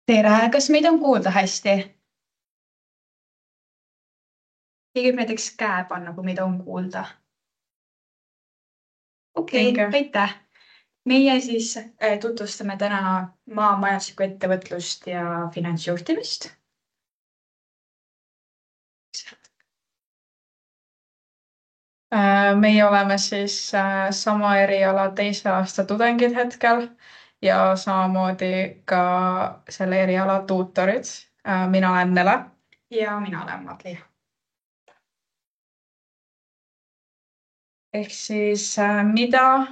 Tere, kas meid on kuulda hästi? Keegi võib näiteks käe panna, kui meid on kuulda. Okei, Õige. aitäh. Meie siis tutvustame täna maamajanduslikku ettevõtlust ja finantsjuhtimist. Meie oleme siis sama eriala teise aasta tudengid hetkel ja samamoodi ka selle eriala tuutorid. Mina olen Nele. Ja mina olen Madli. Ehk siis mida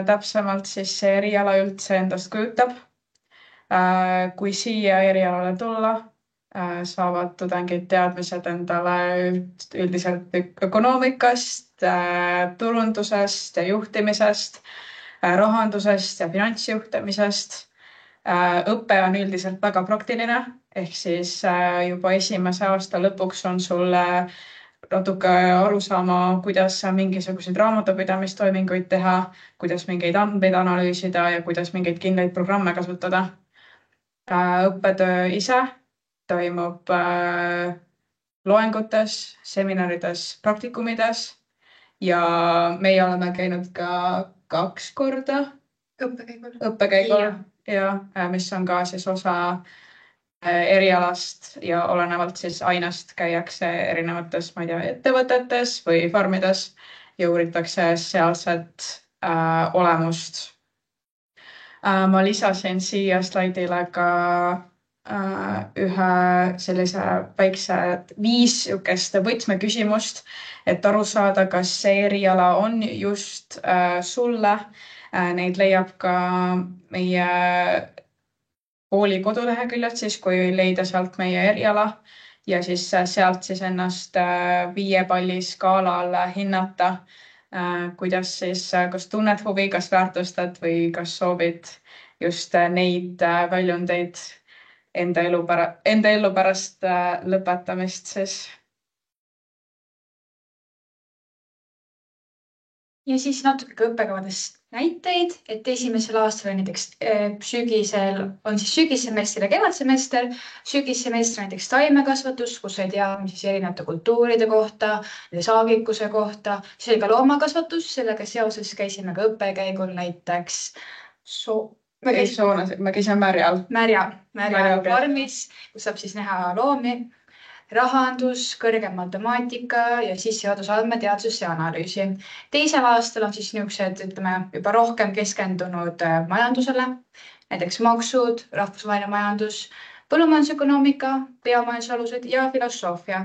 täpsemalt siis see eriala üldse endast kujutab. Kui siia erialale tulla, saavad tudengid teadmised endale üldiselt ökonoomikast, turundusest ja juhtimisest, rahandusest ja finantsjuhtimisest. Õpe on üldiselt väga praktiline, ehk siis juba esimese aasta lõpuks on sul natuke aru saama, kuidas mingisuguseid raamatupidamistoiminguid teha, kuidas mingeid andmeid analüüsida ja kuidas mingeid kindlaid programme kasutada. Õppetöö ise toimub loengutes, seminarides, praktikumides ja meie oleme käinud ka 2 korda õppekäigul ja mis on ka siis osa erialast ja olenevalt siis ainest käiakse erinevates, ma ei tea, ettevõtetes või farmides ja uuritakse sealset olemust. Ma lisasin siia slaidile ka ühe sellise väikse 5 sihukest võtmeküsimust, et aru saada, kas see eriala on just sulle. Neid leiab ka meie kooli koduleheküljelt siis, kui leida sealt meie eriala ja siis sealt siis ennast 5 palli skaalal hinnata, kuidas siis, kas tunned huvi, kas väärtustad või kas soovid just neid väljundeid enda elu pärast lõpetamist siis. Ja siis natuke ka õppekavadest näiteid, et esimesel aastal näiteks sügisel on siis sügissemester ja kevadsemester. Sügissemester näiteks taimekasvatus, kus sai teadmisi siis erinevate kultuuride kohta, saagikuse kohta. Siis oli ka loomakasvatus, sellega seoses käisime ka õppekäigul näiteks me käisime Märjal. Märjal farmis, kus saab siis näha loomi. Rahandus, kõrgem matemaatika ja sissejuhatus andmeteadusesse ja analüüsi. Teisel aastal on siis niisugused, ütleme, juba rohkem keskendunud majandusele, näiteks maksud, rahvusvaheline majandus, põllumajandusökonoomika, biomajandusalalused ja filosoofia.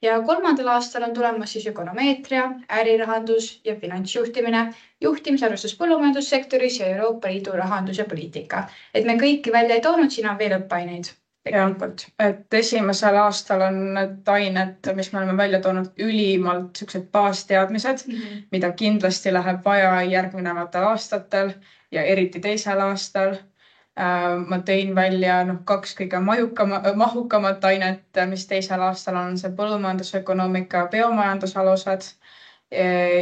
Ja 3. aastal on tulemas siis ökonomeetria, ärirahandus ja finantsjuhtimine, juhtimisarvestus põllumajandussektoris ja Euroopa Liidu rahandus ja poliitika. Et me kõiki välja ei toonud, siin on veel õppeaineid. Et esimesel aastal on need ained, mis me oleme välja toonud, ülimalt siuksed baasteadmised, mida kindlasti läheb vaja järgnevatel aastatel ja eriti teisel aastal. Ma tõin välja 2 kõige mahukamat ainet, mis teisel aastal on see põllumajandusökonoomika, biomajandusalused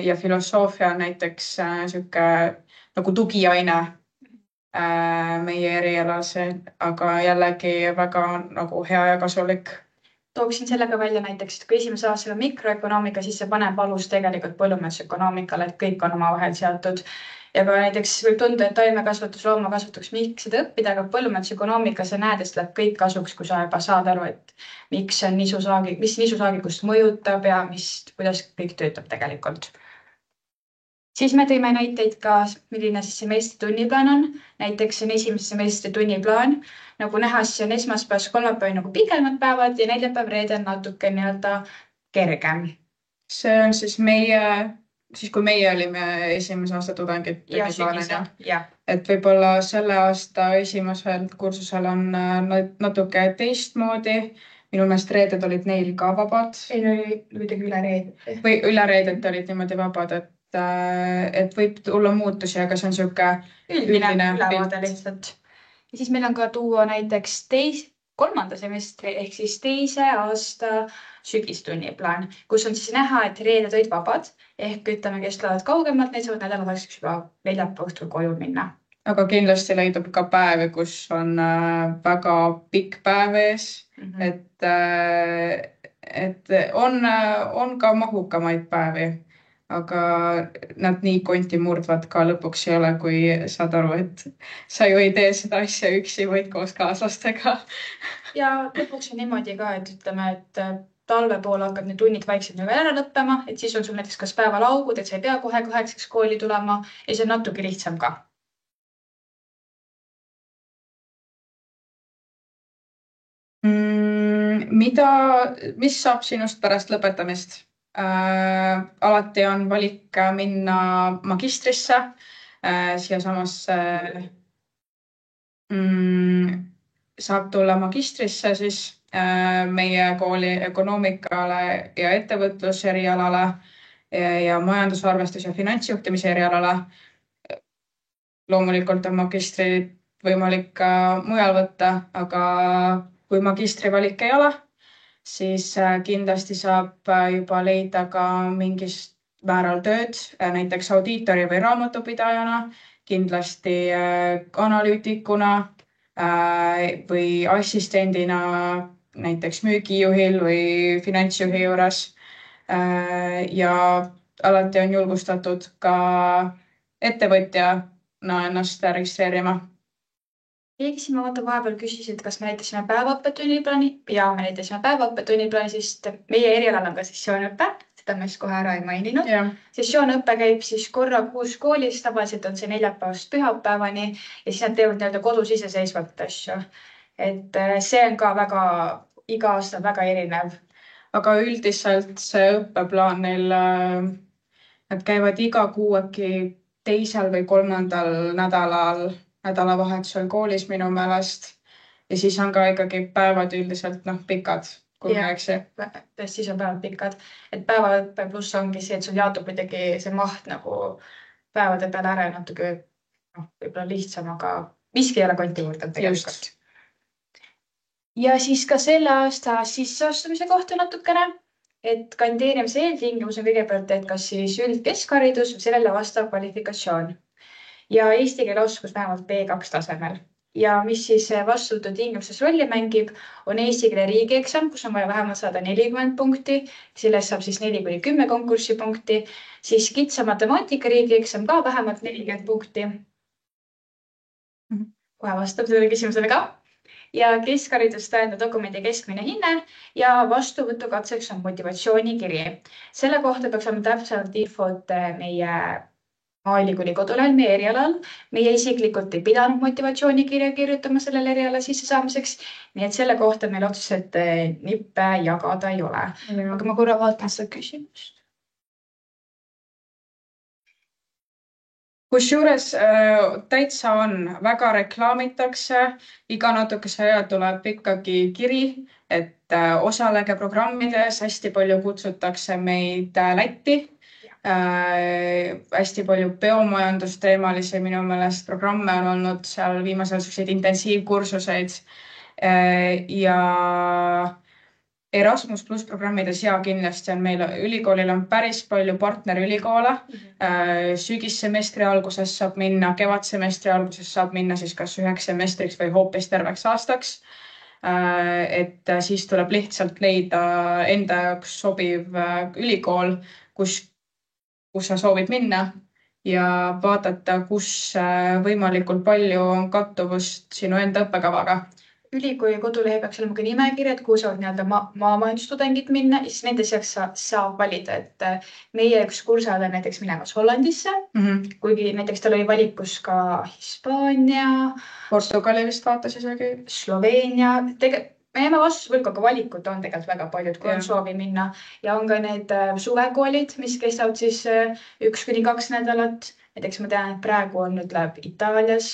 ja filosoofia on näiteks sihuke nagu tugiaine meie erialase, aga jällegi väga nagu hea ja kasulik. Tooksin sellega välja näiteks, et kui esimesel aastal on mikroökonoomika, siis see paneb alus tegelikult põllumajandusökonoomikale, et kõik on omavahel seotud. Ja ka näiteks võib tunda, et taimekasvatus, loomakasvatus, miks seda õppida, aga põllumajandusökonoomika sa näed, et läheb kõik kasuks, kui sa juba saad aru, et mis nisusaagikust mõjutab ja kuidas kõik töötab tegelikult. Siis me tõime näiteid ka, milline siis semestri tunniplaan on. Näiteks on esimese semestri tunniplaan. Nagu näha, siis on esmaspäevast kolmapäev nagu pikemad päevad ja neljapäev, reede on natuke kergem. See on siis kui meie olime esimese aasta tudengid. Et võib-olla selle aasta esimesel kursusel on natuke teistmoodi. Minu meelest reeded olid neil ka vabad. Ei, oli kuidagi üle reedete. Või üle reedete olid niimoodi vabad, et võib tulla muutusi, aga see on sihuke üldine ülevaade lihtsalt. Ja siis meil on ka tuua näiteks 3. semestri ehk siis teise aasta sügistunniplaan, kus on siis näha, et reeded olid vabad ehk ütleme, kes tulevad kaugemalt, need saavad nädalavahetuseks juba neljapäeva õhtul koju minna. aga kindlasti leidub ka päevi, kus on väga pikk päev ees, et on ka mahukamaid päevi, aga nad nii konti murdvad ka lõpuks ei ole, kui saad aru, et sa ju ei tee seda asja üksi, vaid koos kaaslastega. Ja lõpuks on niimoodi ka, et ütleme, et talve poole hakkab need tunnid vaikselt nagu ära lõppema, et siis on sul näiteks kas päeval augud, et sa ei pea kohe 8 kooli tulema ja see on natuke lihtsam ka. Mis saab sinust pärast lõpetamist? Alati on valik minna magistrisse, siiasamasse saab tulla magistrisse siis meie kooli ökonoomikale ja ettevõtluserialale ja majandusarvestus- ja finantsjuhtimise erialale. Loomulikult on magistrit võimalik ka mujal võtta, aga kui magistrivalik ei ole, siis kindlasti saab juba leida ka mingist määral tööd, näiteks audiitori või raamatupidajana, kindlasti analüütikuna või assistendina näiteks müügijuhil või finantsjuhi juures. Ja alati on julgustatud ka ettevõtjana ennast registreerima. Keegi siin ma vaatan vahepeal küsis, et kas me näitasime päevaõppe tunniplaani. Ja me näitasime päevaõppe tunniplaani, sest meie erialal on ka sessioonõpe. Seda ma just kohe ära ei maininud. Sessioonõpe käib siis korra kuus koolis. Tavaliselt on see neljapäevast pühapäevani ja siis nad teevad nii-öelda kodus iseseisvalt asju. Et see on ka väga iga aasta väga erinev. Aga üldiselt see õppeplaan neil, nad käivad iga kuu äkki teisel või kolmandal nädalavahetusel koolis minu meelest. Ja siis on ka ikkagi päevad üldiselt pikad, kui ma ei eksi. Siis on päevad pikad. Et päevaõppe pluss ongi see, et sul jaotub midagi see maht nagu päevade peale ära natuke võib-olla lihtsam, aga miski ei ole konti juurde tegelikult. Ja siis ka selle aasta sisseastumise kohta natukene, et kandideerimise eeltingimus on kõigepealt, et kas siis üldkeskharidus või sellele vastav kvalifikatsioon ja eesti keele oskus vähemalt B2 tasemel. Ja mis siis vastuvõtu tingimustes rolli mängib, on eesti keele riigieksam, kus on vaja vähemalt saada 40 punkti. Sellest saab siis 4-10 konkursipunkti. Siis kitsa matemaatika riigieksam ka vähemalt 40 punkti. Kohe vastab sellele küsimusele ka. Ja keskharidust tõenda dokumendi keskmine hinne ja vastuvõtukatseks on motivatsioonikiri. Selle kohta peaks olema täpselt infot meie Maaülikooli kodulehel meie erialal. Meie isiklikult ei pidanud motivatsioonikirja kirjutama sellele eriala sisse saamiseks. Nii et selle kohta meil otseselt nippe jagada ei ole. Aga ma korra vaatan seda küsimust. Kusjuures täitsa on, väga reklaamitakse, iga natukese aja tuleb ikkagi kiri, et osalege programmides, hästi palju kutsutakse meid Lätti. Hästi palju biomajandusteemalisi minu meelest programme on olnud seal viimasel selliseid intensiivkursuseid ja Erasmus Plus programmides ja kindlasti on meil ülikoolil on päris palju partnerülikoole. Sügissemestri alguses saab minna, kevadsemestri alguses saab minna siis kas 1 semestriks või hoopis terveks aastaks. Et siis tuleb lihtsalt leida enda jaoks sobiv ülikool, kus sa soovid minna ja vaadata, kus võimalikult palju on kattuvust sinu enda õppekavaga. Ülikooli kodulehe peaks olema ka nimekiri, et kuhu saavad nii-öelda maamajandustudengid minna ja siis nende seaks saab valida, et meie üks kursad on näiteks minemas Hollandisse, kuigi näiteks tal oli valikus ka Hispaania, Portugali vist vaatas isegi, Sloveenia. Me jääme vastusvõlku, aga valikud on tegelikult väga paljud, kui on soovi minna ja on ka need suvekoolid, mis kestavad siis 1-2 nädalat. Näiteks ma tean, et praegu on nüüd läheb Itaalias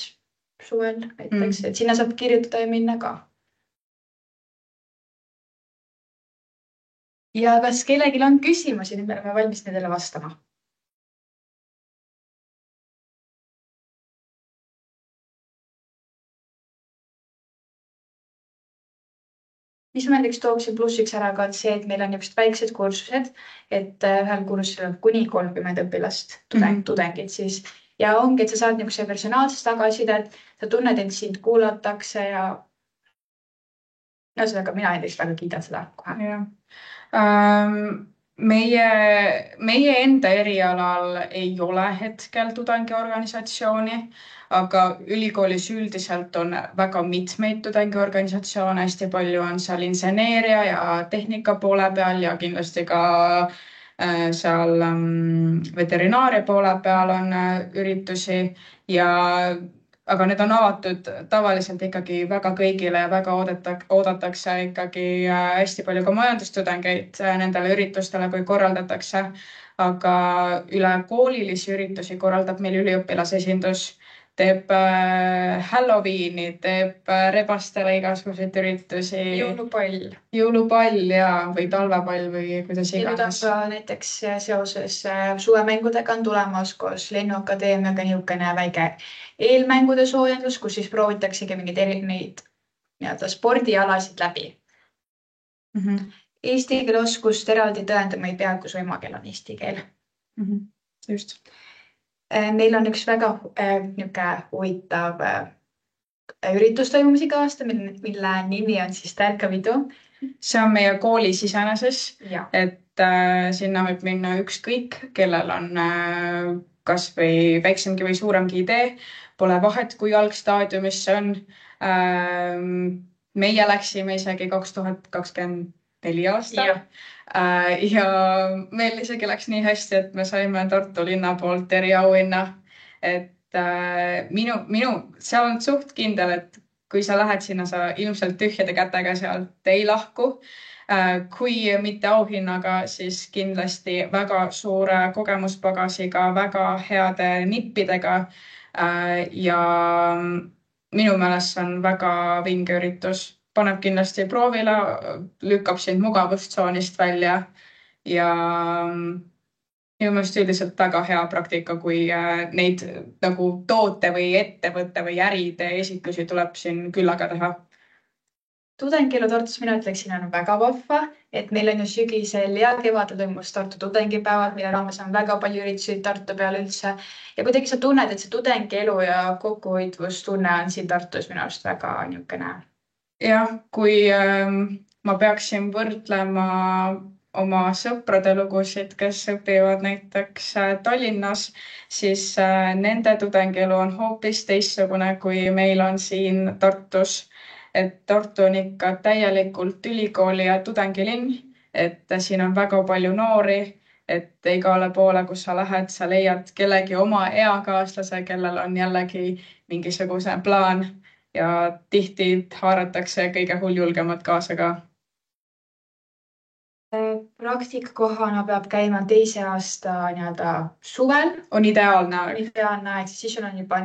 suvel näiteks, et sinna saab kirjutada ja minna ka. Ja kas kellelgi on küsimusi, nüüd me oleme valmis nendele vastama? Mis ma näiteks tooksin plussiks ära ka see, et meil on niisugused väiksed kursused, et ühel kursusel on kuni 30 õpilast tudengid siis. ja ongi, et sa saad niisuguse personaalsest tagasisidet, sa tunned, et sind kuulatakse ja ühesõnaga mina näiteks väga kiidan seda kohe. jah. Meie enda erialal ei ole hetkel tudengiorganisatsiooni, aga ülikoolis üldiselt on väga mitmeid tudengiorganisatsioone, hästi palju on seal inseneeria ja tehnika poole peal ja kindlasti ka seal veterinaaria poole peal on üritusi aga need on avatud tavaliselt ikkagi väga kõigile ja väga oodatakse ikkagi hästi palju ka majandustudengeid nendele üritustele, kui korraldatakse. Aga üle koolilisi üritusi korraldab meil üliõpilasesindus, teeb Halloweeni, teeb rebastele igasuguseid üritusi. Jõulupall ja, või talvepall või kuidas iganes. Ja nüüd on näiteks seoses suvemängudega on tulemas koos Lennuakadeemiaga niisugune väike eelmängude soojendus, kus siis proovitaksegi mingeid erinevaid spordialasid läbi. Eesti keele oskust eraldi tõendama ei pea, kui su emakeel on eesti keel. Just. Meil on üks väga huvitav üritus toimumas iga aasta, mille nimi on siis Tärkapidu. See on meie koolis iseeneses, et sinna võib minna ükskõik, kellel on kas või väiksemgi või suuremgi idee. Pole vahet, kui algstaadiumis see on. Meie läksime isegi 2024 aasta. Ja meil isegi läks nii hästi, et me saime Tartu linna poolt eriauhinna. Et seal on suht kindel, et kui sa lähed sinna, sa ilmselt tühjade kätega sealt ei lahku. Kui mitte auhinnaga, siis kindlasti väga suure kogemuspagasiga, väga heade nippidega. Ja minu meelest see on väga vinge üritus. Paneb kindlasti proovile, lükkab sind mugavustsoonist välja ja minu meelest üldiselt väga hea praktika, kui neid nagu toote või ettevõtte või äride esitlusi tuleb siin küllaga teha. Tudengielu Tartus mina ütleksin on väga vahva, et meil on ju sügisel ja kevadel toimus Tartu tudengipäevad, mille raames on väga palju üritusi Tartu peal üldse. Ja kuidagi sa tunned, et see tudengielu ja kokkuhoidvustunne on siin Tartus minu arust väga niisugune. Jah, kui ma peaksin võrdlema oma sõprade lugusid, kes õpivad näiteks Tallinnas, siis nende tudengielu on hoopis teistsugune, kui meil on siin Tartus. Et Tartu on ikka täielikult ülikooli ja tudengilinn, et siin on väga palju noori, et igale poole, kus sa lähed, sa leiad kellegi oma eakaaslase, kellel on jällegi mingisuguse plaan ja tihti haaratakse kõige hulljulgemad kaasa ka. Praktikakohana peab käima teise aasta suvel. On ideaalne aeg. Ideaalne aeg, siis on juba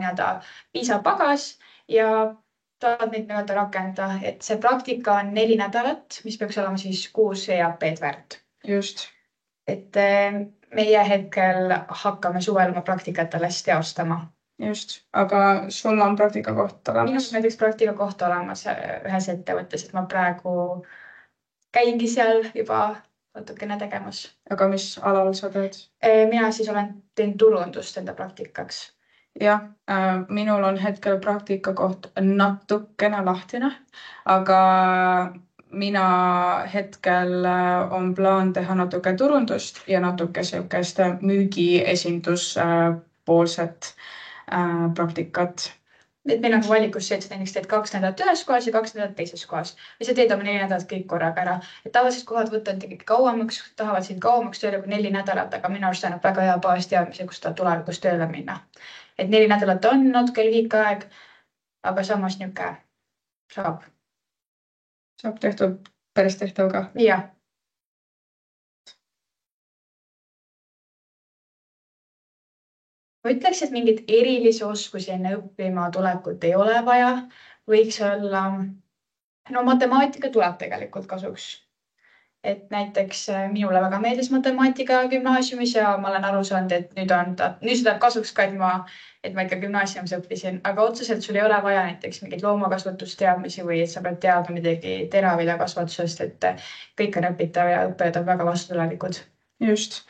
piisav pagas ja saad neid rakendada, et see praktika on 4 nädalat, mis peaks olema siis 6 EAP-d väärt. Just. Et meie hetkel hakkame suvel oma praktikat alles teostama. Just, aga sul on praktikakoht olemas? Minul on näiteks praktikakoht olemas ühes ettevõttes, et ma praegu käingi seal juba natukene tegemas. Aga mis alal sa teed? Mina siis teen turundust enda praktikaks. Jah, minul on hetkel praktikakoht natukene lahtine, aga mina hetkel on plaan teha natuke turundust ja natuke sellist müügiesindus poolset praktikat. Et meil on valikus see, et sa näiteks teed 2 nädalat ühes kohas ja 2 nädalat teises kohas. Või sa teed oma 4 nädalat kõik korraga ära. Et tavaliselt kohad võtavad ikkagi kauemaks, tahavad sind kauemaks tööle kui 4 nädalat, aga minu arust annab väga hea baasteadmise, kus ta tulevikus tööle minna. Et 4 nädalat on natuke lühike aeg, aga samas niisugune saab. Saab tehtud, päris tehtav ka. Jah. Ma ütleks, et mingit erilisi oskusi enne õppima tulekut ei ole vaja. Võiks olla, matemaatika tuleb tegelikult kasuks. Et näiteks minule väga meeldis matemaatika gümnaasiumis ja ma olen aru saanud, et nüüd see tuleb kasuks ka, et ma ikka gümnaasiumis õppisin, aga otseselt sul ei ole vaja näiteks mingeid loomakasvatusteadmisi või et sa pead teadma midagi teraviljakasvatusest, et kõik on õpitav ja õppejad on väga vastutulelikud. Just.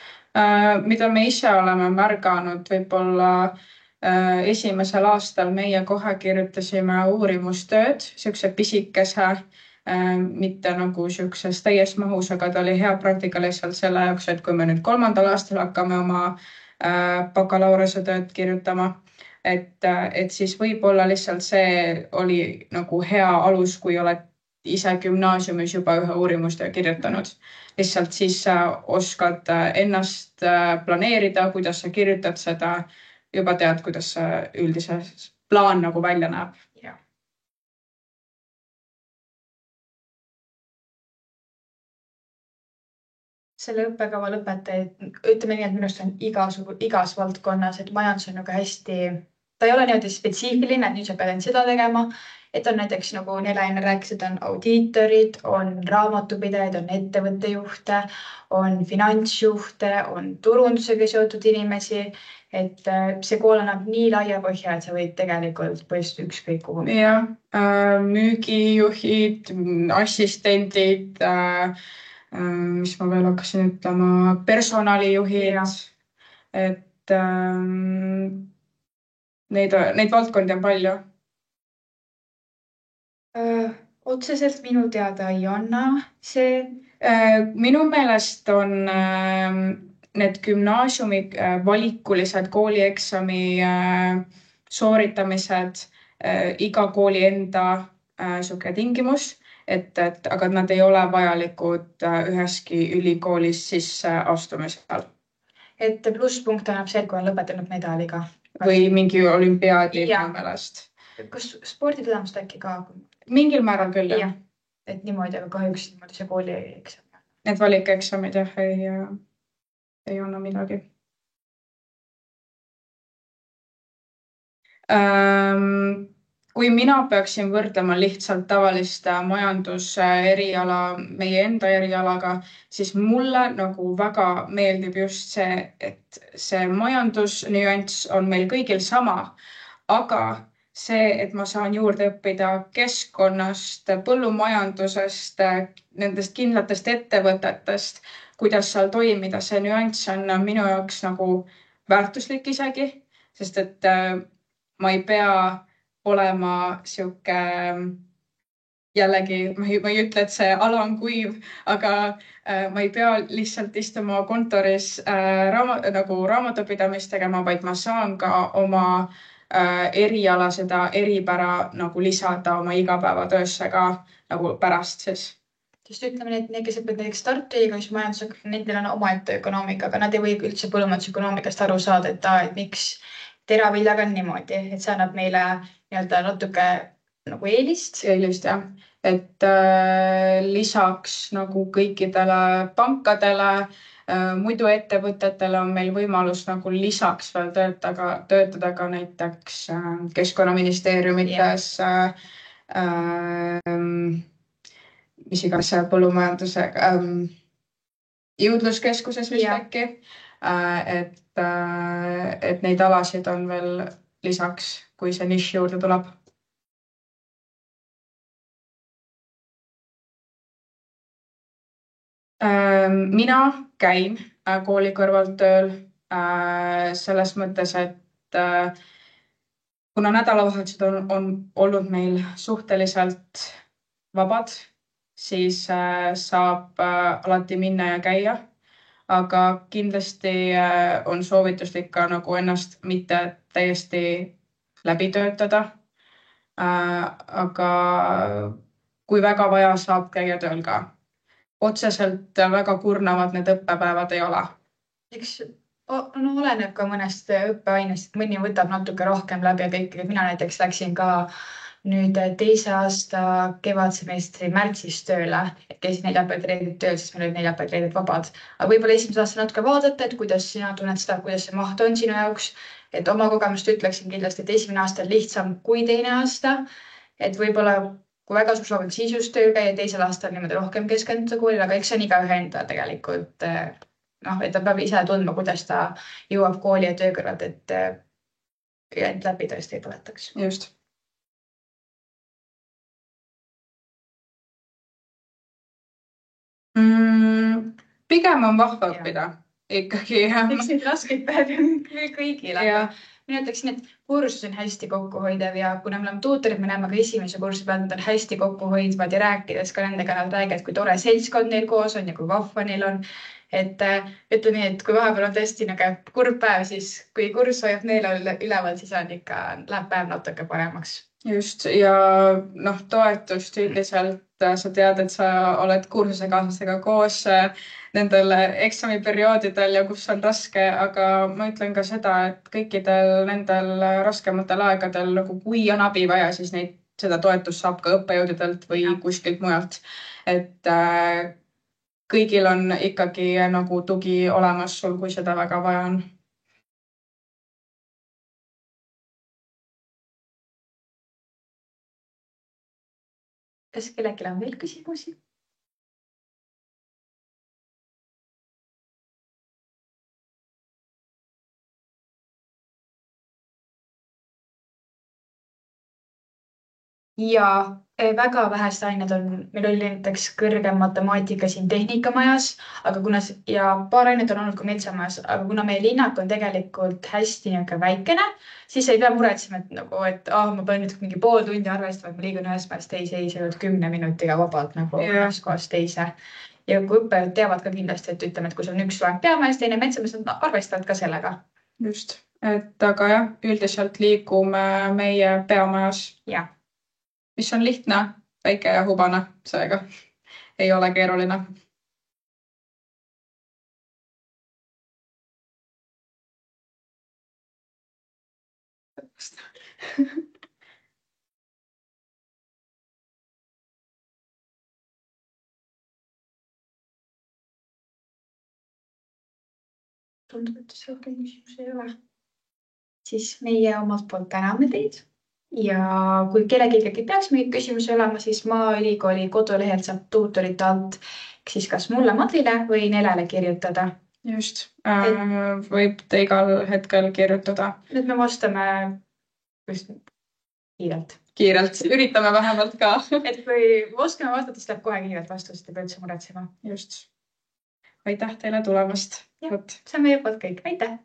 Mida me ise oleme märganud võib-olla Esimesel aastal meie kohe kirjutasime uurimustööd, siukse pisikese, mitte nagu siukses täies mahus, aga ta oli hea praktika lihtsalt selle jaoks, et kui me nüüd 3. aastal hakkame oma bakalaureusetööd kirjutama, et siis võib-olla lihtsalt see oli nagu hea alus, kui oled ise gümnaasiumis juba ühe uurimustöö kirjutanud. Lihtsalt siis sa oskad ennast planeerida, kuidas sa kirjutad seda, juba tead, kuidas see üldise plaan nagu välja näeb. Selle õppekava lõpetajaid, ütleme nii, et minu arust on igas valdkonnas, et majandus on nagu hästi, ta ei ole niimoodi spetsiifiline, et nüüd sa pead ainult seda tegema. Et on näiteks nagu Nele enne rääkis, et on audiitorid, on raamatupidajad, on ettevõttejuhte, on finantsjuhte, on turundusega seotud inimesi. Et see kool annab nii laia põhja, et sa võid tegelikult põhimõtteliselt ükskõik kuhu. Jah, müügijuhid, assistendid, mis ma veel hakkasin ütlema, personalijuhid, et neid valdkondi on palju. Otseselt minu teada ei anna see. Minu meelest on need gümnaasiumi valikulised koolieksami sooritamised iga kooli enda sihuke tingimus, aga nad ei ole vajalikud üheski ülikoolis sisse astumisel. Et plusspunkt annab see, kui on lõpetanud medaliga. Või mingi olümpiaadi minu meelest. Kas sporditulemust äkki ka? Mingil määral küll, jah. Et niimoodi, aga kahjuks niimoodi see kooli eksam. Need valikeksamid jah, ei anna midagi. Kui mina peaksin võrdlema lihtsalt tavalist majanduseriala meie enda erialaga, siis mulle nagu väga meeldib just see, et see majandusnüanss on meil kõigil sama, aga see, et ma saan juurde õppida keskkonnast, põllumajandusest, nendest kindlatest ettevõtetest, kuidas seal toimida, see nüanss on minu jaoks nagu väärtuslik isegi, sest et ma ei pea olema sihuke, jällegi ma ei ütle, et see ala on kuiv, aga ma ei pea lihtsalt istuma kontoris nagu raamatupidamist tegema, vaid ma saan ka oma eriala seda eripära nagu lisada oma igapäevatöösse ka nagu pärast siis. Sest ütleme nii, et need, kes õpivad näiteks Tartu Ülikoolis majandusega, nendel on omaette ökonoomika, aga nad ei või üldse põllumajandusökonoomikast aru saada, et miks teraviljaga on niimoodi, et see annab meile nii-öelda natuke nagu eelist. Eelist jah, et lisaks nagu kõikidele pankadele, muidu ettevõtetele on meil võimalus nagu lisaks veel töötada ka näiteks Keskkonnaministeeriumites, mis iganes põllumajandusega, jõudluskeskuses vist äkki, et neid alasid on veel lisaks, kui see nišš juurde tuleb. Mina käin kooli kõrvalt tööl selles mõttes, et kuna nädalavahetused on olnud meil suhteliselt vabad, siis saab alati minna ja käia, aga kindlasti on soovituslik ka nagu ennast mitte täiesti läbi töötada. Aga kui väga vaja, saab käia tööl ka. Otseselt väga kurnavad need õppepäevad ei ole. Eks oleneb ka mõnest õppeainest, mõni võtab natuke rohkem läbi ja kõik. Mina näiteks läksin ka nüüd 2. aasta kevadsemestri märtsis tööle, et käisin neljapäevad reeded tööl, siis meil olid neljapäevad reeded vabad. Aga võib-olla esimese aasta natuke vaadata, et kuidas sina tunned seda, kuidas see maht on sinu jaoks. Et oma kogemust ütleksin kindlasti, et esimene aasta on lihtsam kui teine aasta. Et võib-olla kui väga sul soovib siis just tööl käia, teisel aastal niimoodi rohkem keskenduda koolile, aga eks see on igaühe enda tegelikult, et ta peab ise tundma, kuidas ta jõuab kooli ja töö kõrvalt, et end läbi tõesti ei põletaks. Just. Pigem on vahva õppida ikkagi eks neid raskeid päevi on küll kõigil, aga ja mina ütleksin, et kursus on hästi kokkuhoidev ja kuna me oleme tuutorid, me näeme ka esimese kursi pealt, nad on hästi kokkuhoidvad ja rääkides ka nendega, nad räägivad, kui tore seltskond neil koos on ja kui vahva neil on. Et ütleme nii, et kui vahepeal on tõesti nagu kurb päev, siis kui kursus hoiab meeleolu üleval, siis on ikka, läheb päev natuke paremaks. just ja noh, toetust üldiselt sa tead, et sa oled kursusekaaslastega koos nendel eksamiperioodidel ja kus on raske, aga ma ütlen ka seda, et kõikidel nendel raskematel aegadel nagu kui on abi vaja, siis seda toetust saab ka õppejõududelt või kuskilt mujalt. Et kõigil on ikkagi nagu tugi olemas sul, kui seda väga vaja on. Kas kellelgi on veel küsimusi? Ja väga vähesed ained on, meil oli näiteks kõrgem matemaatika siin Tehnikamajas, aga ja paar ainet on olnud ka Metsamajas, aga kuna meie linnak on tegelikult hästi väikene, siis ei pea muretsema, et ma pean nüüd mingi pool tundi arvestama, et ma liigun ühest päevast teise, ei, see 10 minutiga vabalt ühest kohast teise. Ja kui õppejõud teavad ka kindlasti, et ütleme, et kui sul on üks loeng Peamajas, teine Metsamajas, nad arvestavad ka sellega. Just, et aga jah, üldiselt liigume meie Peamajas. Jah. Mis on lihtne, väike ja hubane, seega ei ole keeruline. Tundub, et rohkem küsimusi ei ole. Siis meie omalt poolt täname teid. Ja kui kellelgi ikkagi peaks mingeid küsimusi olema, siis Maaülikooli kodulehelt saab tuutorite alt siis kas mulle, Madrile või Nelele kirjutada. Just, võib te igal hetkel kirjutada. Nüüd me vastame kiirelt. Kiirelt, üritame vähemalt ka. Et kui oskame vastata, siis läheb kohe kiirelt vastust, ei pea üldse muretsema. Just. Aitäh teile tulemast. See on meie poolt kõik. Aitäh!